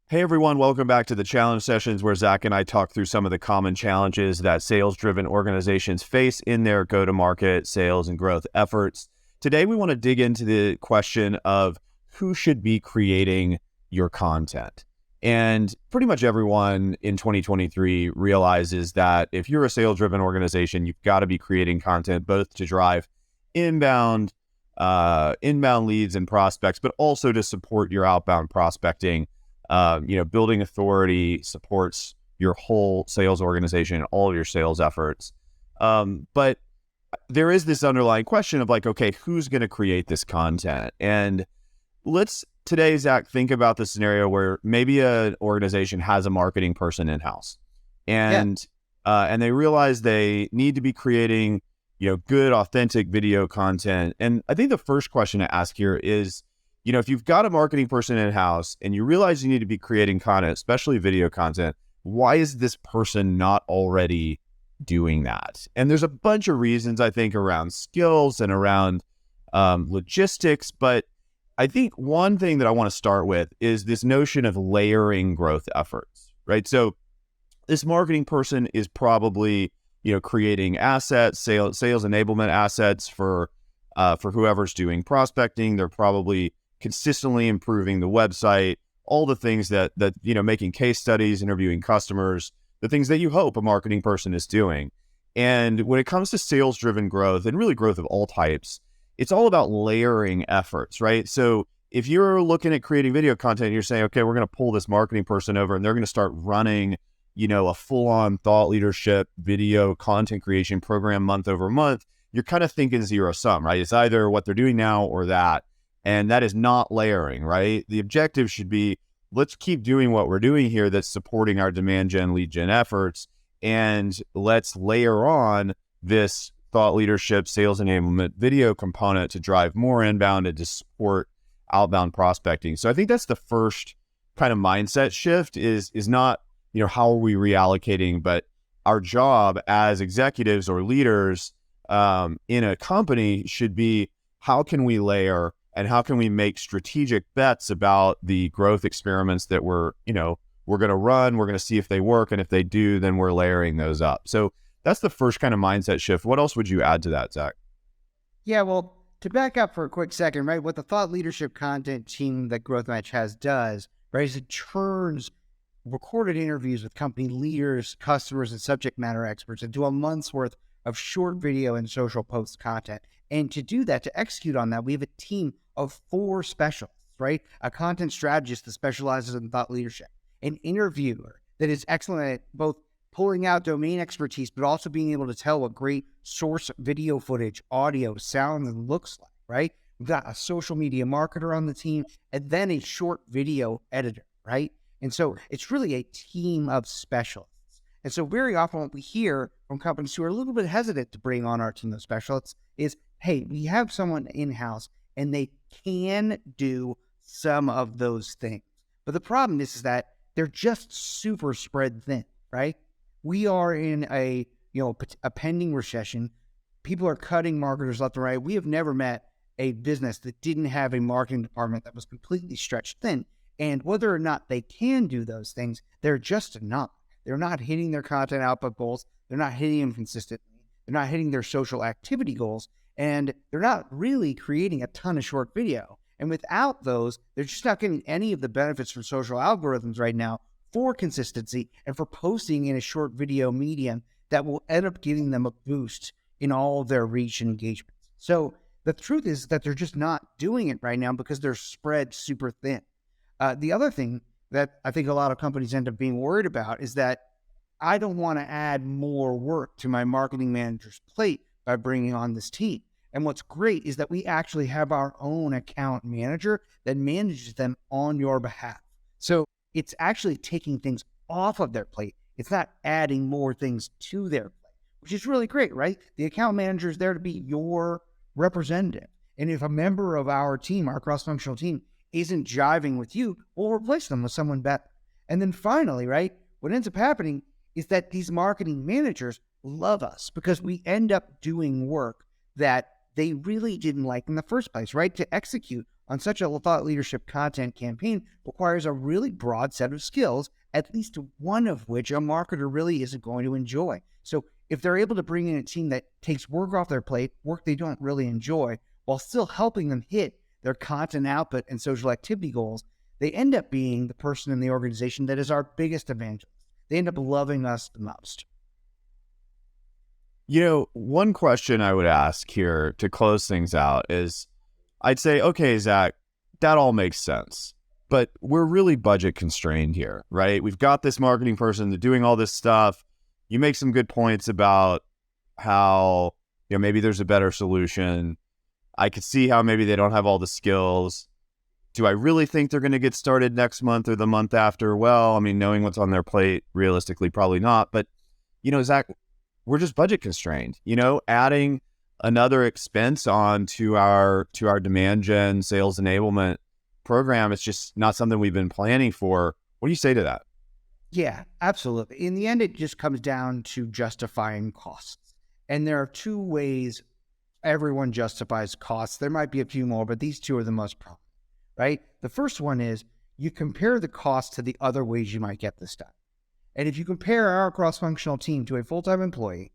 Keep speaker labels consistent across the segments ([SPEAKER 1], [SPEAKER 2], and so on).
[SPEAKER 1] Hey everyone, welcome back to the challenge sessions where Zach and I talk through some of the common challenges that sales-driven organizations face in their go-to-market, sales, and growth efforts. Today, we want to dig into the question of who should be creating your content. And pretty much everyone in 2023 realizes that if you're a sales-driven organization, you've got to be creating content both to drive inbound leads and prospects, but also to support your outbound prospecting. Building authority supports your whole sales organization and all of your sales efforts. But there is this underlying question of okay, who's going to create this content? And let's today, Zach, think about the scenario where maybe an organization has a marketing person in-house and they realize they need to be creating, good, authentic video content. And I think the first question to ask here is, if you've got a marketing person in-house and you realize you need to be creating content, especially video content, why is this person not already doing that? And there's a bunch of reasons, I think, around skills and around logistics. But I think one thing that I want to start with is this notion of layering growth efforts, right? So this marketing person is probably, creating assets, sales enablement assets for whoever's doing prospecting. They're probably consistently improving the website, all the things that making case studies, interviewing customers, the things that you hope a marketing person is doing. And when it comes to sales-driven growth, and really growth of all types, it's all about layering efforts, right? So if you're looking at creating video content, you're saying, okay, we're going to pull this marketing person over and they're going to start running, a full-on thought leadership video content creation program month over month, you're kind of thinking zero sum, right? It's either what they're doing now or that. And that is not layering, right? The objective should be, let's keep doing what we're doing here that's supporting our demand gen, lead gen efforts. And let's layer on this thought leadership, sales enablement video component to drive more inbound and to support outbound prospecting. So I think that's the first kind of mindset shift is not, how are we reallocating, but our job as executives or leaders in a company should be, how can we layer and how can we make strategic bets about the growth experiments that we're going to run? We're going to see if they work. And if they do, then we're layering those up. So that's the first kind of mindset shift. What else would you add to that, Zach?
[SPEAKER 2] Yeah, well, to back up for a quick second, right, what the thought leadership content team that GrowthMatch has does, right, is it turns recorded interviews with company leaders, customers, and subject matter experts into a month's worth of short video and social post content. And to do that, to execute on that, we have a team of 4 specialists, right? A content strategist that specializes in thought leadership, an interviewer that is excellent at both pulling out domain expertise, but also being able to tell what great source video footage, audio, sound, and looks like, right? We've got a social media marketer on the team, and then a short video editor, right? And so it's really a team of specialists. And so very often what we hear from companies who are a little bit hesitant to bring on our team of specialists is, hey, we have someone in-house and they can do some of those things. But the problem is that they're just super spread thin, right? We are in a pending recession. People are cutting marketers left and right. We have never met a business that didn't have a marketing department that was completely stretched thin. And whether or not they can do those things, they're just not. They're not hitting their content output goals. They're not hitting them consistently. They're not hitting their social activity goals. And they're not really creating a ton of short video. And without those, they're just not getting any of the benefits from social algorithms right now for consistency and for posting in a short video medium that will end up giving them a boost in all of their reach and engagement. So the truth is that they're just not doing it right now because they're spread super thin. The other thing that I think a lot of companies end up being worried about is that I don't want to add more work to my marketing manager's plate by bringing on this team. And what's great is that we actually have our own account manager that manages them on your behalf. So it's actually taking things off of their plate. It's not adding more things to their plate, which is really great, right? The account manager is there to be your representative. And if a member of our team, our cross-functional team, isn't jiving with you, we'll replace them with someone better. And then finally, right, what ends up happening is that these marketing managers love us because we end up doing work that they really didn't like in the first place, right? To execute on such a thought leadership content campaign requires a really broad set of skills, at least one of which a marketer really isn't going to enjoy. So if they're able to bring in a team that takes work off their plate, work they don't really enjoy, while still helping them hit their content output and social activity goals, they end up being the person in the organization that is our biggest evangelist. They end up loving us the most.
[SPEAKER 1] One question I would ask here to close things out is, I'd say, okay, Zach, that all makes sense, but we're really budget constrained here, right? We've got this marketing person doing all this stuff. You make some good points about how, maybe there's a better solution. I could see how maybe they don't have all the skills. Do I really think they're going to get started next month or the month after? Well, I mean, knowing what's on their plate, realistically, probably not. But, Zach, we're just budget constrained. Adding another expense on to our demand gen sales enablement program, it's just not something we've been planning for. What do you say to that?
[SPEAKER 2] Yeah, absolutely. In the end, it just comes down to justifying costs. And there are two ways everyone justifies costs. There might be a few more, but these two are the most prominent, right? The first one is you compare the cost to the other ways you might get this done. And if you compare our cross-functional team to a full-time employee,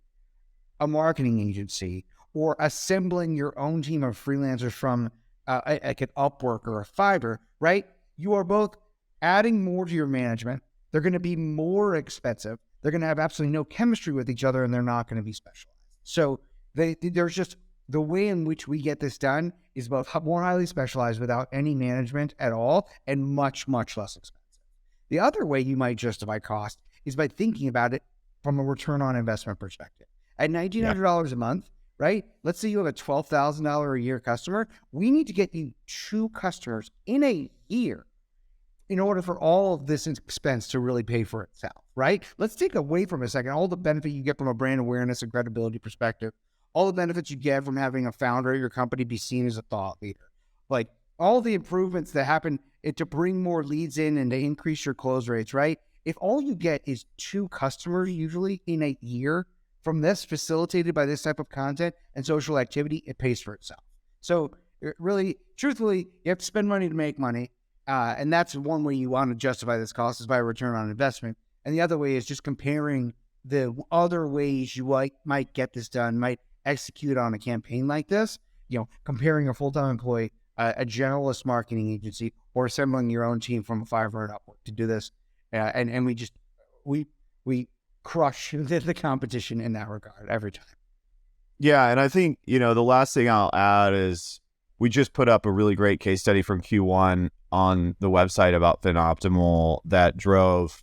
[SPEAKER 2] a marketing agency, or assembling your own team of freelancers from like an Upwork or a Fiverr, right? You are both adding more to your management. They're going to be more expensive. They're going to have absolutely no chemistry with each other, and they're not going to be specialized. So there's just the way in which we get this done is both more highly specialized without any management at all and much, much less expensive. The other way you might justify cost is by thinking about it from a return on investment perspective. At $1,900 a month, right? Let's say you have a $12,000 a year customer. We need to get you 2 customers in a year in order for all of this expense to really pay for itself, right? Let's take away from a second all the benefit you get from a brand awareness and credibility perspective, all the benefits you get from having a founder of your company be seen as a thought leader, like all the improvements that happen to bring more leads in and to increase your close rates, right? If all you get is 2 customers usually in a year from this, facilitated by this type of content and social activity, it pays for itself. So really, truthfully, you have to spend money to make money. And that's one way you want to justify this cost, is by a return on investment. And the other way is just comparing the other ways you might get this done, might execute on a campaign like this, comparing a full-time employee, a generalist marketing agency, or assembling your own team from a Fiverr and Upwork to do this. And we crush the competition in that regard every time.
[SPEAKER 1] Yeah, and I think, the last thing I'll add is we just put up a really great case study from Q1 on the website about FinOptimal that drove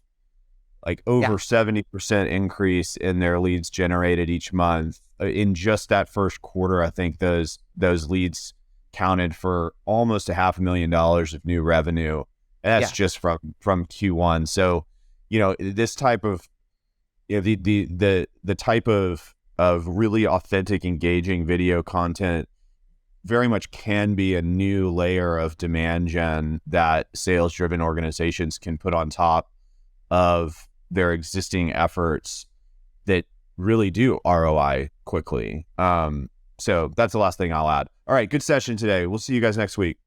[SPEAKER 1] like over 70% increase in their leads generated each month. In just that first quarter, I think those leads counted for almost $500,000 of new revenue. And that's just from Q1. So, this type of the type of really authentic, engaging video content very much can be a new layer of demand gen that sales-driven organizations can put on top of their existing efforts that really do ROI quickly. So that's the last thing I'll add. All right, good session today. We'll see you guys next week.